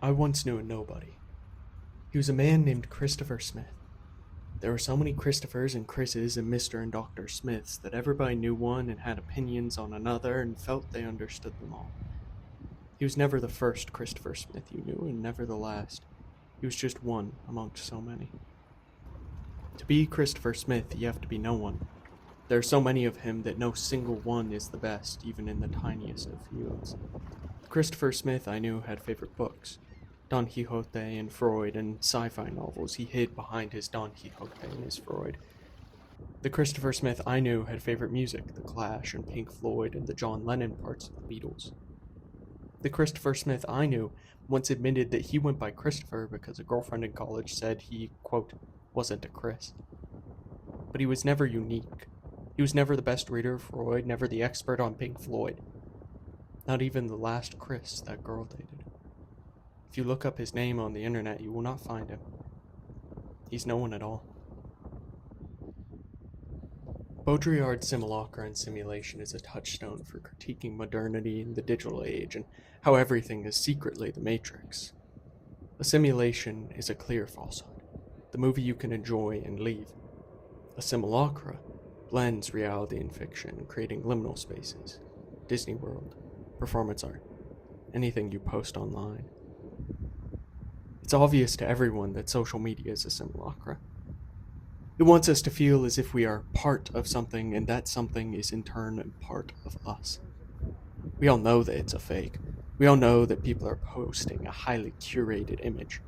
I once knew a nobody. He was a man named Christopher Smith. There were so many Christophers and Chris's and Mr. and Dr. Smiths that everybody knew one and had opinions on another and felt they understood them all. He was never the first Christopher Smith you knew, and never the last. He was just one amongst so many. To be Christopher Smith, you have to be no one. There are so many of him that no single one is the best, even in the tiniest of fields. The Christopher Smith I knew had favorite books. Don Quixote and Freud and sci-fi novels he hid behind his Don Quixote and his Freud. The Christopher Smith I knew had favorite music, The Clash and Pink Floyd and the John Lennon parts of the Beatles. The Christopher Smith I knew once admitted that he went by Christopher because a girlfriend in college said he, quote, wasn't a Chris. But he was never unique. He was never the best reader of Freud, never the expert on Pink Floyd. Not even the last Chris that girl dated. If you look up his name on the internet, you will not find him. He's no one at all. Baudrillard's Simulacra and Simulation is a touchstone for critiquing modernity in the digital age and how everything is secretly the Matrix. A simulation is a clear falsehood, the movie you can enjoy and leave. A simulacra blends reality and fiction, creating liminal spaces, Disney World, performance art, anything you post online. It's obvious to everyone that social media is a simulacra. It wants us to feel as if we are part of something and that something is in turn part of us. We all know that it's a fake. We all know that people are posting a highly curated image,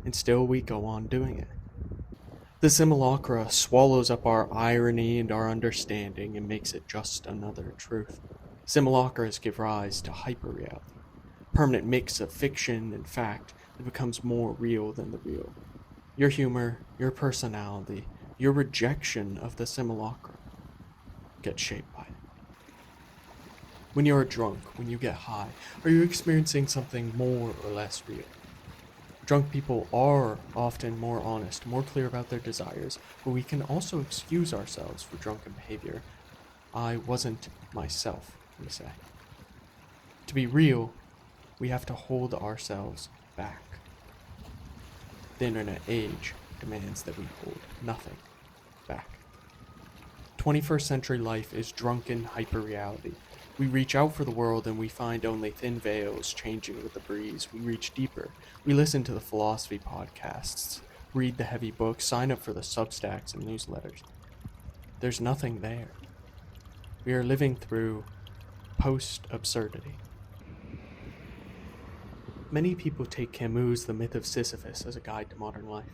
and still we go on doing it. The simulacra swallows up our irony and our understanding and makes it just another truth. Simulacras give rise to hyperreality, a permanent mix of fiction and fact that becomes more real than the real. Your humor, your personality, your rejection of the simulacra gets shaped by it. When you are drunk, when you get high, are you experiencing something more or less real? Drunk people are often more honest, more clear about their desires, but we can also excuse ourselves for drunken behavior. I wasn't myself, we say. To be real, we have to hold ourselves back. The internet age demands that we hold nothing back. 21st century life is drunken hyperreality. We reach out for the world and we find only thin veils changing with the breeze. We reach deeper. We listen to the philosophy podcasts, read the heavy books, sign up for the Substacks and newsletters. There's nothing there. We are living through post-absurdity. Many people take Camus' The Myth of Sisyphus as a guide to modern life.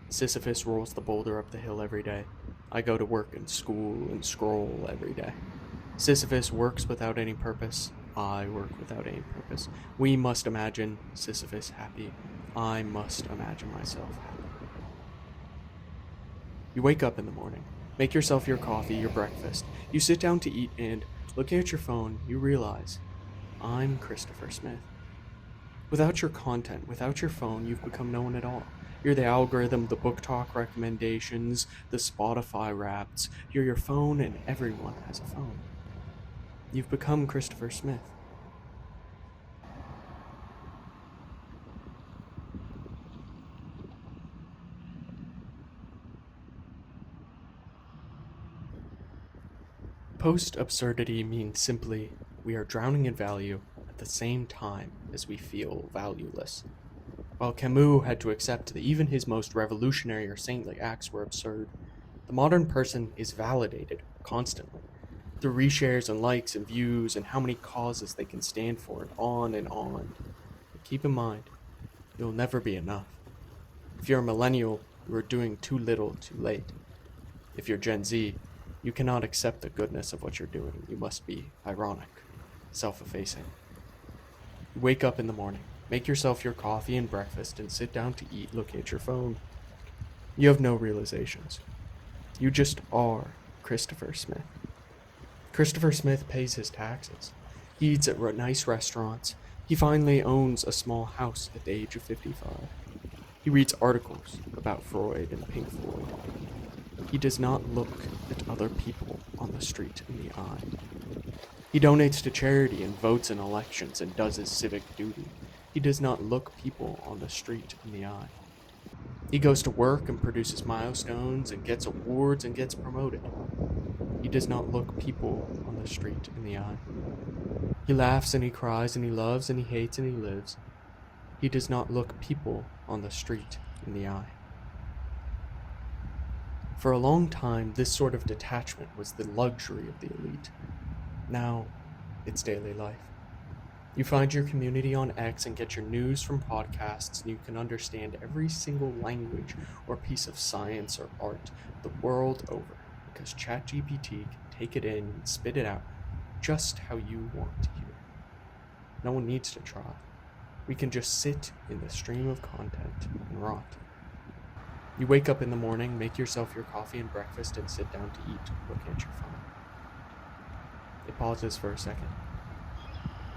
Sisyphus rolls the boulder up the hill every day. I go to work and school and scroll every day. Sisyphus works without any purpose. I work without any purpose. We must imagine Sisyphus happy. I must imagine myself happy. You wake up in the morning, make yourself your coffee, your breakfast. You sit down to eat and, looking at your phone, you realize, I'm Christopher Smith. Without your content, without your phone, you've become no one at all. You're the algorithm, the book talk recommendations, the Spotify Wrapped. You're your phone and everyone has a phone. You've become Christopher Smith. Post-absurdity means simply we are drowning in value at the same time as we feel valueless. While Camus had to accept that even his most revolutionary or saintly acts were absurd, the modern person is validated constantly through reshares and likes and views and how many causes they can stand for and on and on. But keep in mind, you'll never be enough. If you're a millennial, you are doing too little too late. If you're Gen Z, you cannot accept the goodness of what you're doing. You must be ironic, self-effacing. You wake up in the morning, make yourself your coffee and breakfast, and sit down to eat, look at your phone. You have no realizations. You just are Christopher Smith. Christopher Smith pays his taxes. He eats at nice restaurants. He finally owns a small house at the age of 55. He reads articles about Freud and Pink Floyd. He does not look at other people on the street in the eye. He donates to charity and votes in elections and does his civic duty. He does not look people on the street in the eye. He goes to work and produces milestones and gets awards and gets promoted. He does not look people on the street in the eye. He laughs and he cries and he loves and he hates and he lives. He does not look people on the street in the eye. For a long time, this sort of detachment was the luxury of the elite. Now, it's daily life. You find your community on X and get your news from podcasts, and you can understand every single language or piece of science or art the world over because ChatGPT can take it in and spit it out just how you want to hear it. No one needs to try. We can just sit in the stream of content and rot. You wake up in the morning, make yourself your coffee and breakfast, and sit down to eat, looking at your phone. It pauses for a second.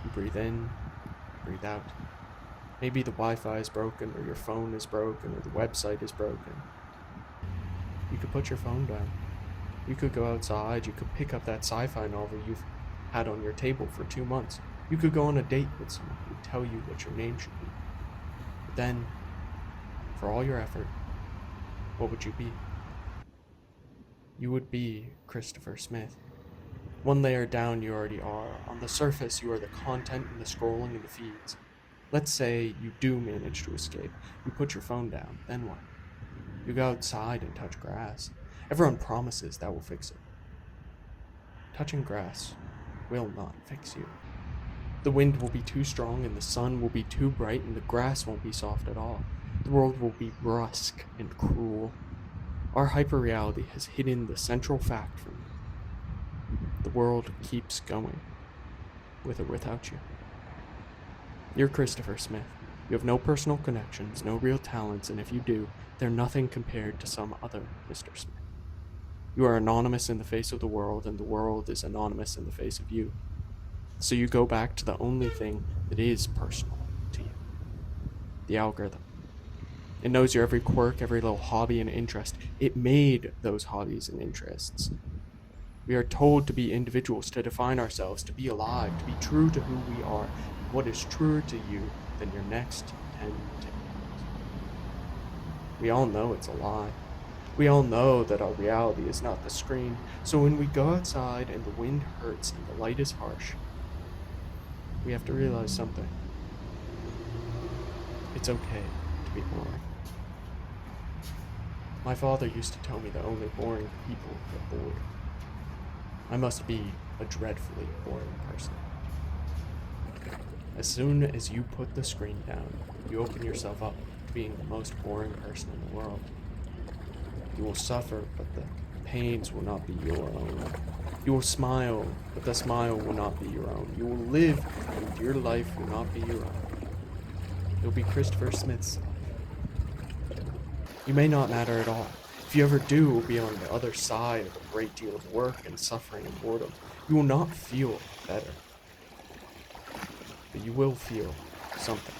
You breathe in, breathe out. Maybe the Wi-Fi is broken, or your phone is broken, or the website is broken. You could put your phone down. You could go outside. You could pick up that sci-fi novel you've had on your table for 2 months. You could go on a date with someone who would tell you what your name should be. But then, for all your effort, what would you be? You would be Christopher Smith. One layer down, you already are. On the surface, you are the content and the scrolling and the feeds. Let's say you do manage to escape. You put your phone down. Then what? You go outside and touch grass. Everyone promises that will fix it. Touching grass will not fix you. The wind will be too strong and the sun will be too bright and the grass won't be soft at all. The world will be brusque and cruel. Our hyperreality has hidden the central fact from you. The world keeps going, with or without you. You're Christopher Smith. You have no personal connections, no real talents, and if you do, they're nothing compared to some other Mr. Smith. You are anonymous in the face of the world, and the world is anonymous in the face of you. So you go back to the only thing that is personal to you. The algorithm. It knows your every quirk, every little hobby and interest. It made those hobbies and interests. We are told to be individuals, to define ourselves, to be alive, to be true to who we are. And what is truer to you than your next 10 TikToks? We all know it's a lie. We all know that our reality is not the screen. So when we go outside and the wind hurts and the light is harsh, we have to realize something. It's okay to be boring. My father used to tell me that only boring people get bored. I must be a dreadfully boring person. As soon as you put the screen down, you open yourself up to being the most boring person in the world. You will suffer, but the pains will not be your own. You will smile, but the smile will not be your own. You will live, and your life will not be your own. You'll be Christopher Smith's. You may not matter at all. If you ever do, it will be on the other side of a great deal of work and suffering and boredom. You will not feel better. But you will feel something.